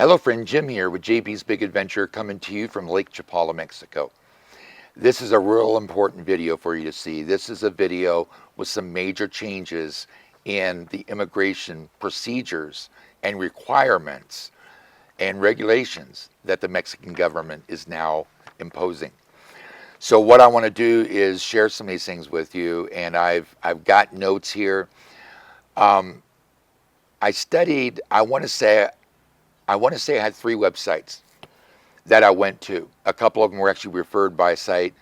Hello friend, Jim here with JB's Big Adventure coming to you from Lake Chapala, Mexico. This is a real important video for you to see. This is a video with some major changes in the immigration procedures and requirements and regulations that the Mexican government is now imposing. So what I want to do is share some of these things with you, and I've got notes here. I studied, I want to say I had 3 websites that I went to. A couple of them were actually referred by a site,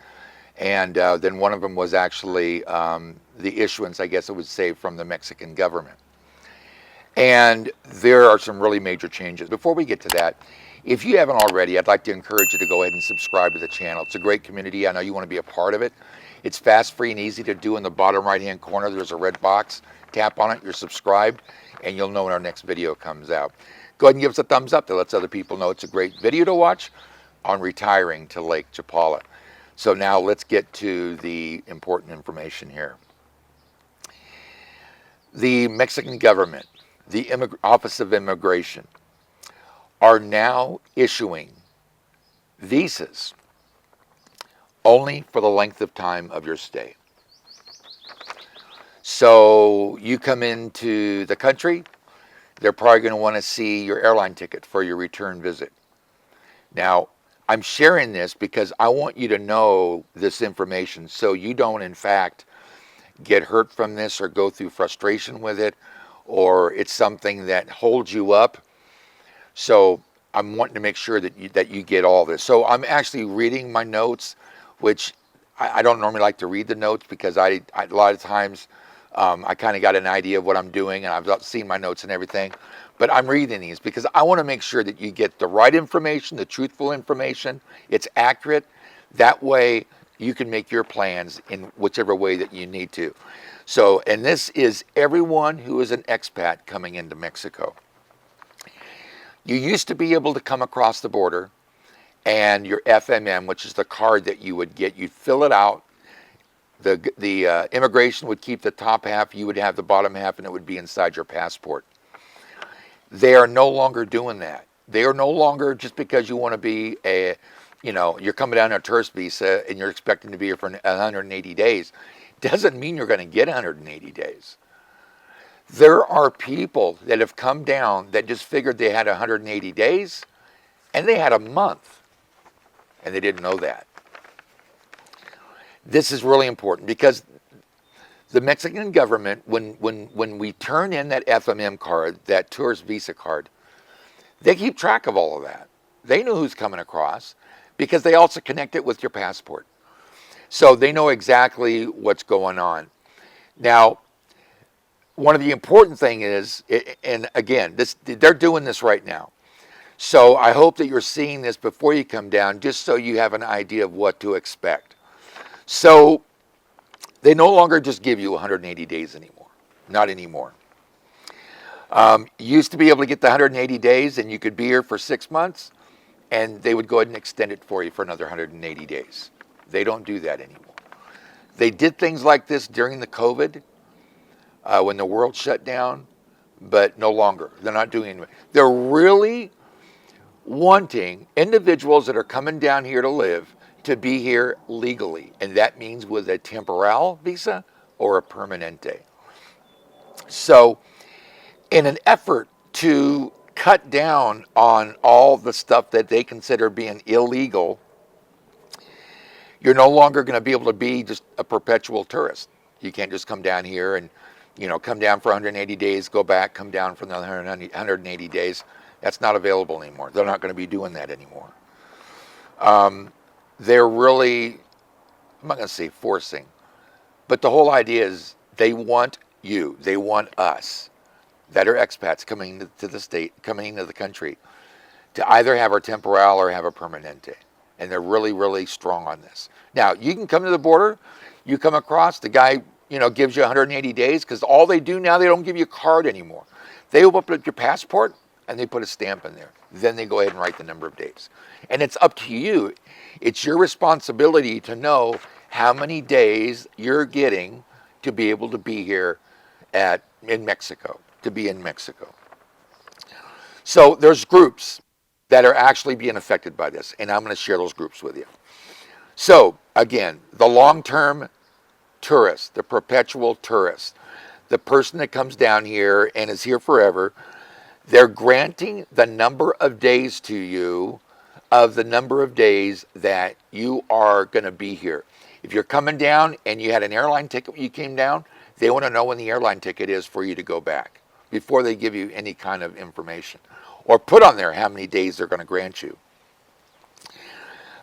and then one of them was actually the issuance, I guess I would say, from the Mexican government. And there are some really major changes. Before we get to that, if you haven't already, I'd like to encourage you to go ahead and subscribe to the channel. It's a great community. I know you want to be a part of it. It's fast, free, and easy to do. In the bottom right-hand corner, there's a red box. Tap on it, you're subscribed, and you'll know when our next video comes out. Go ahead and give us a thumbs up. That lets other people know it's a great video to watch on retiring to Lake Chapala. So now let's get to the important information here. The Mexican government, the Office of Immigration, are now issuing visas only for the length of time of your stay. So you come into the country, they're probably going to want to see your airline ticket for your return visit. Now, I'm sharing this because I want you to know this information so you don't, in fact, get hurt from this or go through frustration with it, or it's something that holds you up. So I'm wanting to make sure that you get all this. So I'm actually reading my notes, which I don't normally like to read the notes because a lot of times I kind of got an idea of what I'm doing, and I've seen my notes and everything. But I'm reading these because I want to make sure that you get the right information, the truthful information. It's accurate. That way you can make your plans in whichever way that you need to. So, and this is everyone who is an expat coming into Mexico. You used to be able to come across the border and your FMM, which is the card that you would get, you'd fill it out. The immigration would keep the top half, you would have the bottom half, and it would be inside your passport. They are no longer doing that. They are no longer, just because you want to be you're coming down on a tourist visa and you're expecting to be here for 180 days, doesn't mean you're going to get 180 days. There are people that have come down that just figured they had 180 days, and they had a month, and they didn't know that. This is really important because the Mexican government, when we turn in that FMM card, that tourist visa card, they keep track of all of that. They know who's coming across because they also connect it with your passport. So they know exactly what's going on. Now, one of the important things is, and again, they're doing this right now. So I hope that you're seeing this before you come down, just so you have an idea of what to expect. So they no longer just give you 180 days anymore. Not anymore. You used to be able to get the 180 days and you could be here for 6 months, and they would go ahead and extend it for you for another 180 days. They don't do that anymore. They did things like this during the COVID, when the world shut down, but no longer. They're not doing it. They're really wanting individuals that are coming down here to live to be here legally, and that means with a temporal visa or a permanente. So in an effort to cut down on all the stuff that they consider being illegal, you're no longer going to be able to be just a perpetual tourist. You can't just come down here and come down for 180 days, go back, come down for another 180 days. That's not available anymore. They're not going to be doing that anymore. They're really, I'm not going to say forcing, but the whole idea is they want you, they want us that are expats coming to the state, coming into the country, to either have a temporal or have a permanente. And they're really, really strong on this. Now, you can come to the border, you come across, the guy, gives you 180 days, because all they do now, they don't give you a card anymore. They open up your passport and they put a stamp in there. Then they go ahead and write the number of days. And it's up to you. It's your responsibility to know how many days you're getting to be able to be here in Mexico, to be in Mexico. So there's groups. that are actually being affected by this. And I'm going to share those groups with you. So, again, the long-term tourist, the perpetual tourist, the person that comes down here and is here forever, they're granting the number of days to you of the number of days that you are going to be here. If you're coming down and you had an airline ticket when you came down, they want to know when the airline ticket is for you to go back before they give you any kind of information or put on there how many days they're going to grant you.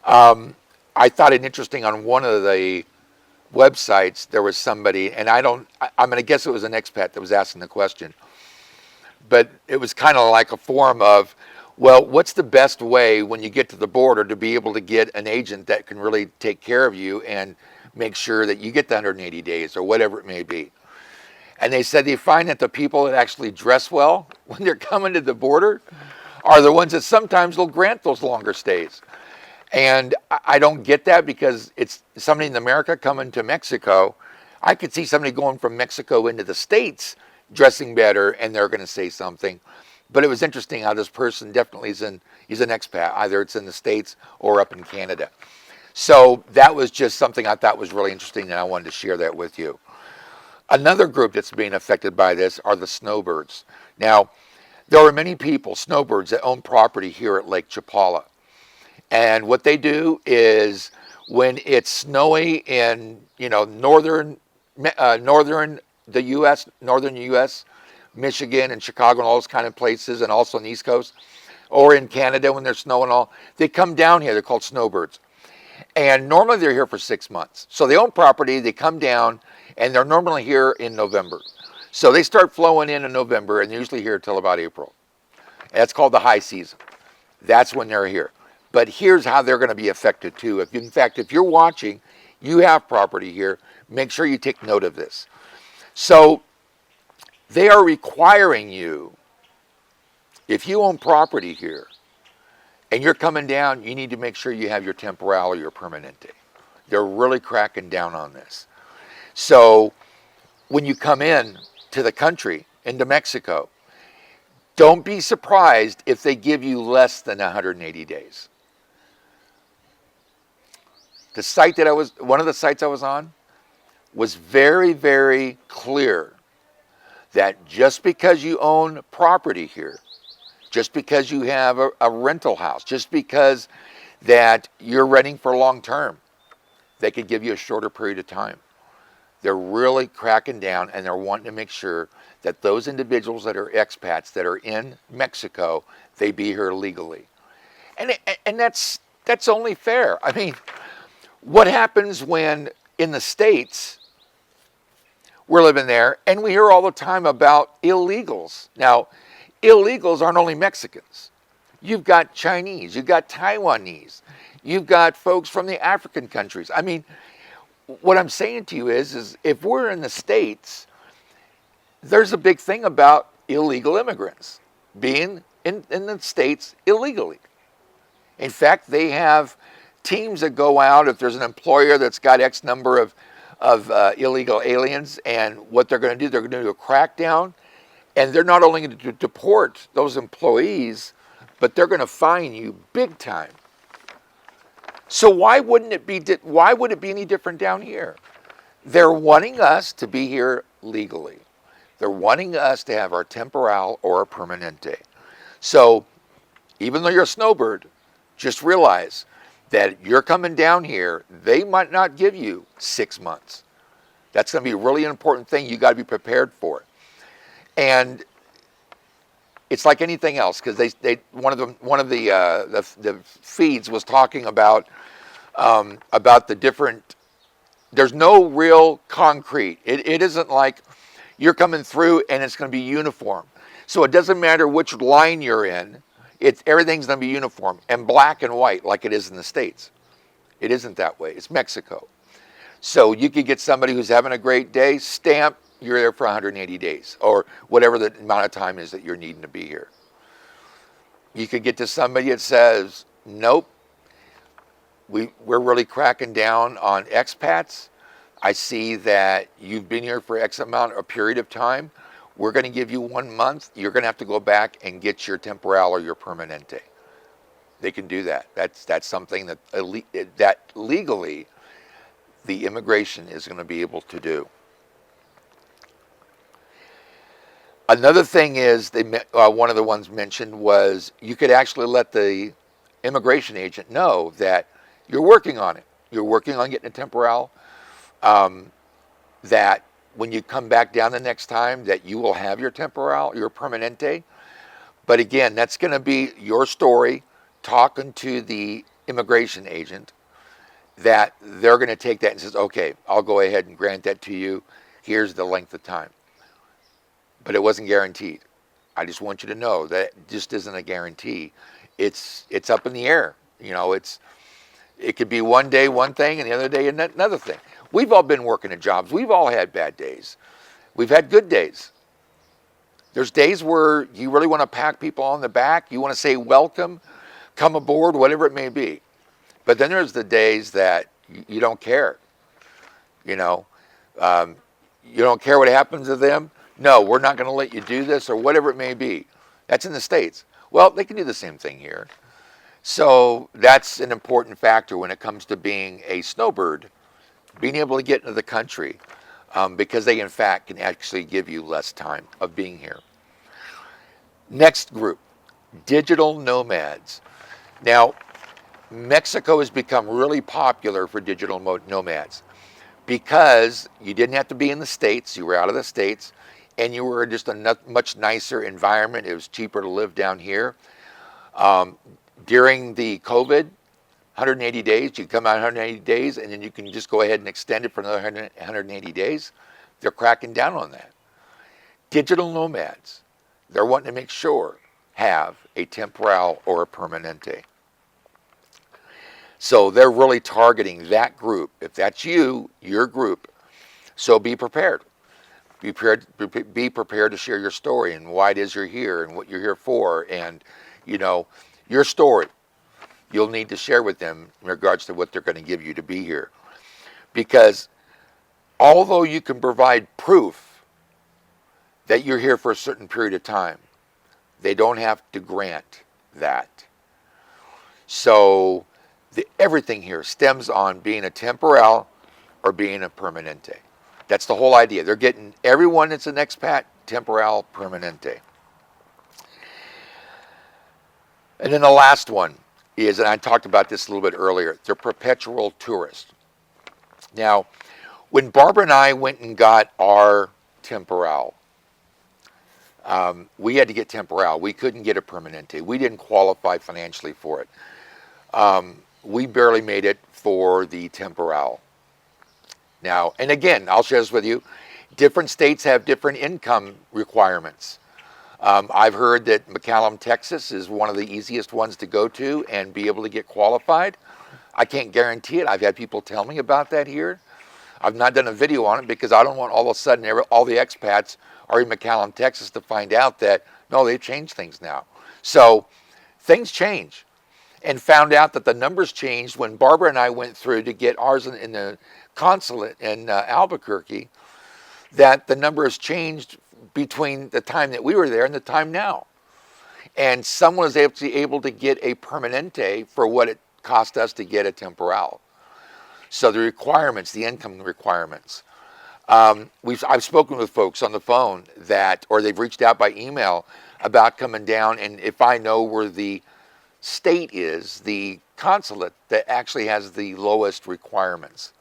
I thought it interesting on one of the websites, there was somebody, and I'm going to guess it was an expat that was asking the question, but it was kind of like a form of, well, what's the best way when you get to the border to be able to get an agent that can really take care of you and make sure that you get the 180 days or whatever it may be. And they said they find that the people that actually dress well when they're coming to the border are the ones that sometimes will grant those longer stays. And I don't get that, because it's somebody in America coming to Mexico. I could see somebody going from Mexico into the States dressing better, and they're going to say something. But it was interesting how this person definitely he's an expat. Either it's in the States or up in Canada. So that was just something I thought was really interesting, and I wanted to share that with you. Another group that's being affected by this are the Snowbirds. Now, there are many people, Snowbirds, that own property here at Lake Chapala. And what they do is when it's snowy in, northern the U.S., northern U.S., Michigan and Chicago and all those kind of places, and also on the East Coast, or in Canada when there's snow and all, they come down here. They're called Snowbirds. And normally they're here for 6 months. So they own property, they come down, and they're normally here in November. So they start flowing in November, and they're usually here till about April. That's called the high season. That's when they're here. But here's how they're going to be affected too. If you're watching, you have property here, make sure you take note of this. So they are requiring you, if you own property here and you're coming down, you need to make sure you have your temporal or your permanente. They're really cracking down on this. So when you come in to the country, into Mexico, don't be surprised if they give you less than 180 days. The site that one of the sites I was on was very, very clear that just because you own property here, just because you have a rental house, just because that you're renting for long term, they could give you a shorter period of time. They're really cracking down, and they're wanting to make sure that those individuals that are expats that are in Mexico, they be here legally. And that's only fair. I mean, what happens when in the States, we're living there, and we hear all the time about illegals. Now, illegals aren't only Mexicans. You've got Chinese, you've got Taiwanese, you've got folks from the African countries. I mean, what I'm saying to you is if we're in the States, there's a big thing about illegal immigrants being in the States illegally. In fact, they have teams that go out if there's an employer that's got X number of illegal aliens, and what they're going to do, they're going to do a crackdown, and they're not only going to deport those employees, but they're going to fine you big time. So why would it be any different down here? They're wanting us to be here legally. They're wanting us to have our temporal or our permanente. So even though you're a snowbird, just realize that you're coming down here, they might not give you 6 months. That's going to be a really important thing you got to be prepared for. And it's like anything else, because one of the feeds was talking about the different. There's no real concrete. It isn't like you're coming through and it's going to be uniform. So it doesn't matter which line you're in. Everything's going to be uniform and black and white like it is in the States. It isn't that way. It's Mexico. So you could get somebody who's having a great day, stamp, you're there for 180 days or whatever the amount of time is that you're needing to be here. You could get to somebody that says, nope, we're really cracking down on expats. I see that you've been here for X amount, a period of time. We're going to give you 1 month. You're going to have to go back and get your temporal or your permanente. They can do that. That's something that that legally the immigration is going to be able to do. Another thing is, one of the ones mentioned was you could actually let the immigration agent know that you're working on it. You're working on getting a temporal. That when you come back down the next time, that you will have your temporal, your permanente. But again, that's going to be your story talking to the immigration agent, that they're going to take that and says, okay, I'll go ahead and grant that to you. Here's the length of time. But it wasn't guaranteed. I just want you to know that just isn't a guarantee. It's up in the air. You know, it could be one day one thing and the other day another thing. We've all been working at jobs. We've all had bad days. We've had good days. There's days where you really want to pat people on the back. You want to say welcome, come aboard, whatever it may be. But then there's the days that you don't care. You know, you don't care what happens to them. No, we're not going to let you do this, or whatever it may be. That's in the States. Well, they can do the same thing here. So that's an important factor when it comes to being a snowbird, being able to get into the country, because they, in fact, can actually give you less time of being here. Next group, digital nomads. Now, Mexico has become really popular for digital nomads because you didn't have to be in the States. You were out of the States, and you were just a much nicer environment. It was cheaper to live down here. During the COVID, 180 days, you come out 180 days, and then you can just go ahead and extend it for another 180 days. They're cracking down on that. Digital nomads, they're wanting to make sure have a temporal or a permanente. So they're really targeting that group. If that's you, your group, so be prepared. Be prepared to share your story and why it is you're here and what you're here for, and you know, your story. You'll need to share with them in regards to what they're going to give you to be here. Because although you can provide proof that you're here for a certain period of time, they don't have to grant that. So everything here stems on being a temporal or being a permanente. That's the whole idea. They're getting everyone that's an expat, temporal, permanente. And then the last one is, and I talked about this a little bit earlier, they're perpetual tourists. Now, when Barbara and I went and got our temporal, we had to get temporal. We couldn't get a permanente. We didn't qualify financially for it. We barely made it for the temporal. Now, and again, I'll share this with you. Different states have different income requirements. I've heard that McAllen, Texas is one of the easiest ones to go to and be able to get qualified. I can't guarantee it. I've had people tell me about that here. I've not done a video on it because I don't want all of a sudden all the expats are in McAllen, Texas to find out that, no, they've changed things now. So things change. And found out that the numbers changed when Barbara and I went through to get ours in the consulate in Albuquerque, that the number has changed between the time that we were there and the time now. And someone was able to get a permanente for what it cost us to get a temporal. So the requirements, the income requirements. I've spoken with folks on the phone or they've reached out by email about coming down, and if I know where the state is, the consulate that actually has the lowest requirements.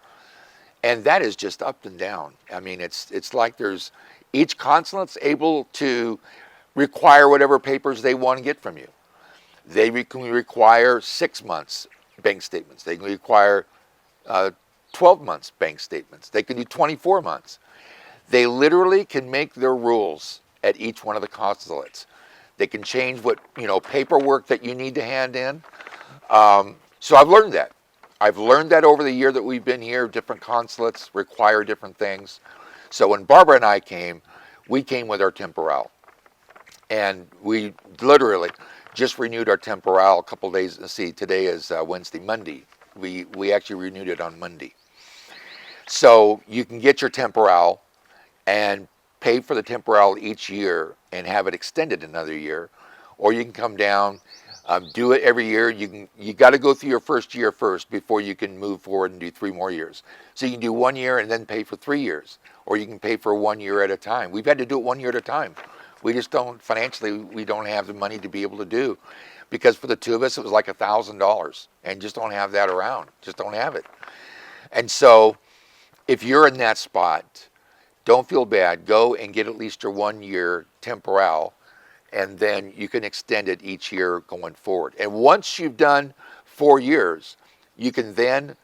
And that is just up and down. I mean, it's like each consulate's able to require whatever papers they want to get from you. They can require 6 months bank statements. They can require 12 months bank statements. They can do 24 months. They literally can make their rules at each one of the consulates. They can change what, paperwork that you need to hand in. So I've learned that. I've learned that over the year that we've been here. Different consulates require different things. So when Barbara and I came, we came with our temporal. And we literally just renewed our temporal a couple days. Let's see, today is Monday. We actually renewed it on Monday. So you can get your temporal and pay for the temporal each year and have it extended another year, or you can come down Do it every year. You got to go through your first year first before you can move forward and do 3 more years. So you can do 1 year and then pay for 3 years, or you can pay for 1 year at a time. We've had to do it 1 year at a time. We just don't financially. We don't have the money to be able to do, because for the two of us it was like $1,000, and just don't have that around. Just don't have it. And so, if you're in that spot, don't feel bad. Go and get at least your 1 year temporal, and then you can extend it each year going forward. And once you've done 4 years, you can then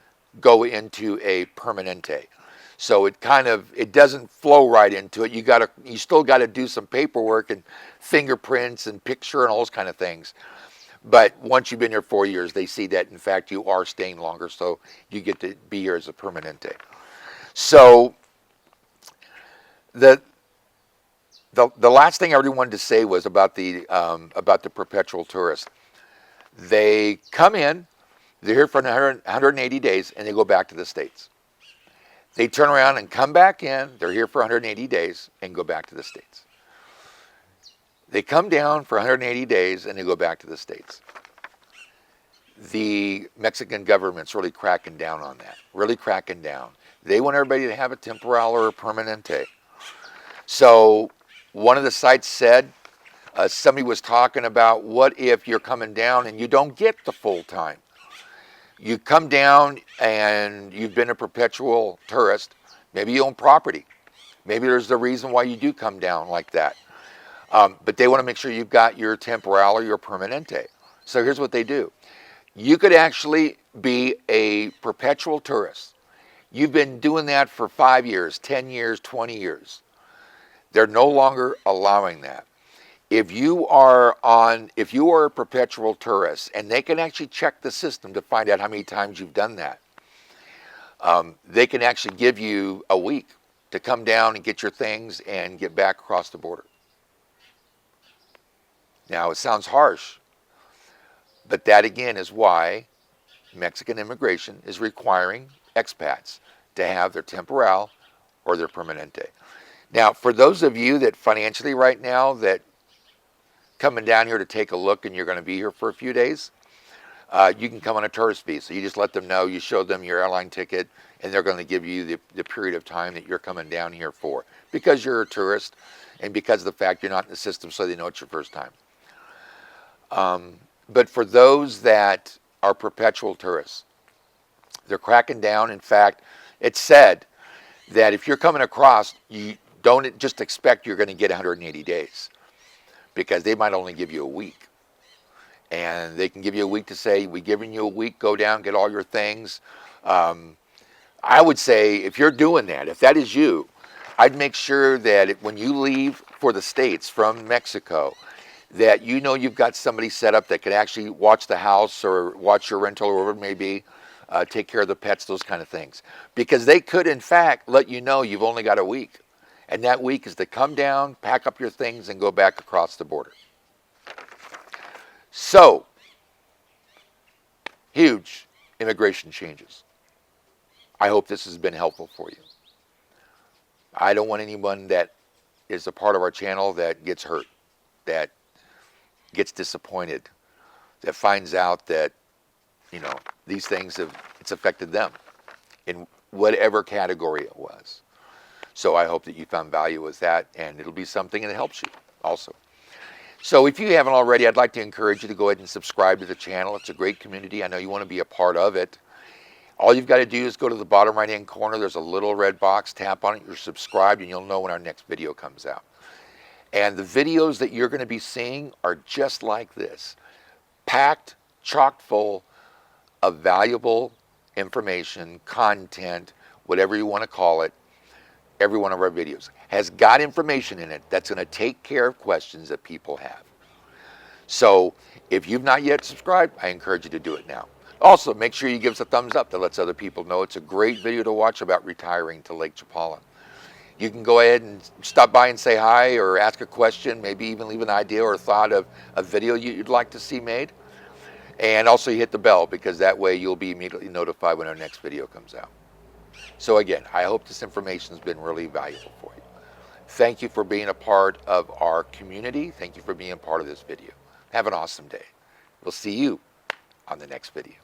go into a permanente. So it doesn't flow right into it. You still got to do some paperwork and fingerprints and picture and all those kind of things. But once you've been here 4 years, they see that in fact you are staying longer, so you get to be here as a permanente. So the last thing I really wanted to say was about the Perpetual Tourist. They come in, they're here for 180 days, and they go back to the States. They turn around and come back in, they're here for 180 days, and go back to the States. They come down for 180 days, and they go back to the States. The Mexican government's really cracking down on that, really cracking down. They want everybody to have a temporal or a permanente. So one of the sites said, somebody was talking about, what if you're coming down and you don't get the full time? You come down and you've been a perpetual tourist. Maybe you own property. Maybe there's the reason why you do come down like that. But they want to make sure you've got your temporal or your permanente. So here's what they do. You could actually be a perpetual tourist. You've been doing that for 5 years, 10 years, 20 years. They're no longer allowing that. If you are a perpetual tourist, and they can actually check the system to find out how many times you've done that, they can actually give you a week to come down and get your things and get back across the border. Now, it sounds harsh, but that again is why Mexican immigration is requiring expats to have their temporal or their permanente. Now, for those of you that financially right now that coming down here to take a look and you're going to be here for a few days, you can come on a tourist visa. You just let them know, you show them your airline ticket, and they're going to give you the period of time that you're coming down here for, because you're a tourist and because of the fact you're not in the system, so they know it's your first time. But for those that are perpetual tourists, they're cracking down. In fact, it's said that if you're coming across, you don't just expect you're going to get 180 days, because they might only give you a week. And they can give you a week to say, we're giving you a week, go down, get all your things. I would say, if you're doing that, if that is you, I'd make sure that when you leave for the States from Mexico, that you know you've got somebody set up that can actually watch the house or watch your rental or whatever it may be, take care of the pets, those kind of things. Because they could, in fact, let you know you've only got a week. And that week is to come down, pack up your things, and go back across the border. So, huge immigration changes. I hope this has been helpful for you. I don't want anyone that is a part of our channel that gets hurt, that gets disappointed, that finds out that, these things it's affected them in whatever category it was. So I hope that you found value with that, and it'll be something that helps you also. So if you haven't already, I'd like to encourage you to go ahead and subscribe to the channel. It's a great community. I know you want to be a part of it. All you've got to do is go to the bottom right-hand corner. There's a little red box. Tap on it. You're subscribed, and you'll know when our next video comes out. And the videos that you're going to be seeing are just like this, packed, chock full of valuable information, content, whatever you want to call it. Every one of our videos has got information in it that's going to take care of questions that people have. So if you've not yet subscribed, I encourage you to do it now. Also, make sure you give us a thumbs up that lets other people know it's a great video to watch about retiring to Lake Chapala. You can go ahead and stop by and say hi or ask a question, maybe even leave an idea or thought of a video you'd like to see made. And also hit the bell, because that way you'll be immediately notified when our next video comes out. So again, I hope this information has been really valuable for you. Thank you for being a part of our community. Thank you for being a part of this video. Have an awesome day. We'll see you on the next video.